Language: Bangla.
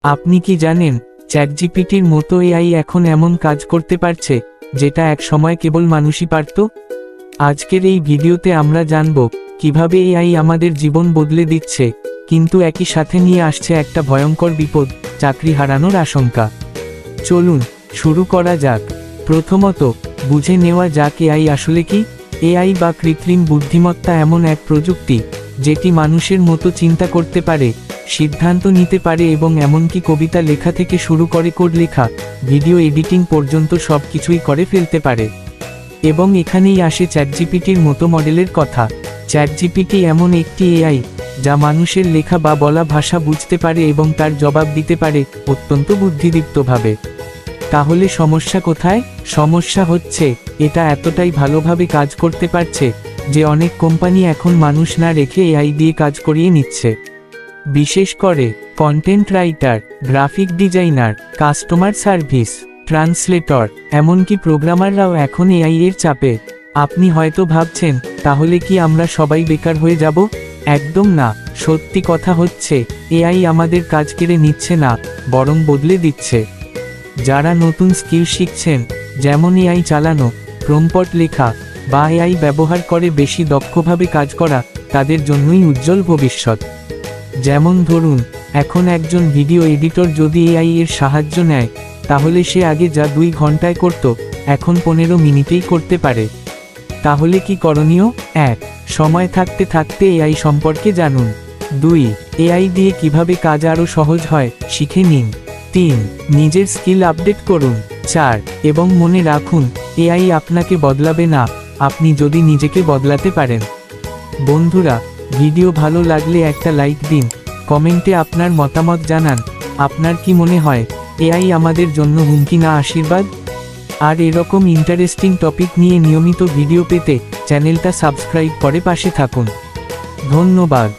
আপনি কি জানেন, চ্যাটজিপিটির মতো এআই এখন এমন কাজ করতে পারছে যেটা এক সময় কেবল মানুষই পারত? আজকের এই ভিডিওতে আমরা জানব কিভাবে এআই আমাদের জীবন বদলে দিচ্ছে, কিন্তু একই সাথে নিয়ে আসছে একটা ভয়ঙ্কর বিপদ, চাকরি হারানোর আশঙ্কা। চলুন শুরু করা যাক। প্রথমত বুঝে নেওয়া যাক এআই আসলে কি। এআই বা কৃত্রিম বুদ্ধিমত্তা এমন এক প্রযুক্তি যেটি মানুষের মতো চিন্তা করতে পারে, সিদ্ধান্ত নিতে পারে এবং এমনকি কবিতা লেখা থেকে শুরু করে কোড লেখা, ভিডিও এডিটিং পর্যন্ত সব কিছুই করে ফেলতে পারে। এবং এখানেই আসে চ্যাটজিপিটির মতো মডেলের কথা। চ্যাটজিপিটি এমন একটি এআই যা মানুষের লেখা বা বলা ভাষা বুঝতে পারে এবং তার জবাব দিতে পারে অত্যন্ত বুদ্ধিদীপ্তভাবে। তাহলে সমস্যা কোথায়? সমস্যা হচ্ছে এটা এতটাই ভালোভাবে কাজ করতে পারছে যে অনেক কোম্পানি এখন মানুষ না রেখে এআই দিয়ে কাজ করিয়ে নিচ্ছে। বিশেষ করে content writer, graphic designer, customer service, translator, এমনকি প্রোগ্রামাররাও এখন এআই এর চাপে। আপনি হয়তো ভাবছেন, তাহলে কি আমরা সবাই বেকার হয়ে যাব? একদম না। সত্যি কথা হচ্ছে এআই আমাদের কাজ কেড়ে নিচ্ছে না, বরং বদলে দিচ্ছে। যারা নতুন স্কিল শিখছেন, যেমন এআই চালানো, প্রম্পট লেখা বা এআই ব্যবহার করে বেশি দক্ষভাবে কাজ করা, তাদের জন্যই উজ্জ্বল ভবিষ্যৎ। যেমন ধরুন, এখন একজন ভিডিও এডিটর যদি এআই এর সাহায্য নেয়, তাহলে সে আগে যা 2 ঘন্টায় করত, এখন 15 মিনিটেই করতে পারে। তাহলে কি করণীয়? 1. সময় থাকতে থাকতে এআই সম্পর্কে জানুন। 2. এআই দিয়ে কিভাবে কাজ আরও সহজ হয় শিখে নিন। 3. নিজের স্কিল আপডেট করুন। 4. এবং মনে রাখুন, এআই আপনাকে বদলাবে না, আপনি যদি নিজেকে বদলাতে পারেন। বন্ধুরা, ভিডিও ভালো লাগলে একটা লাইক দিন, কমেন্টে আপনার মতামত জানান। আপনার কি মনে হয় এআই আমাদের জন্য হুমকি না আশীর্বাদ? আর এরকম ইন্টারেস্টিং টপিক নিয়ে নিয়মিত ভিডিও পেতে চ্যানেলটা সাবস্ক্রাইব করে পাশে থাকুন। ধন্যবাদ।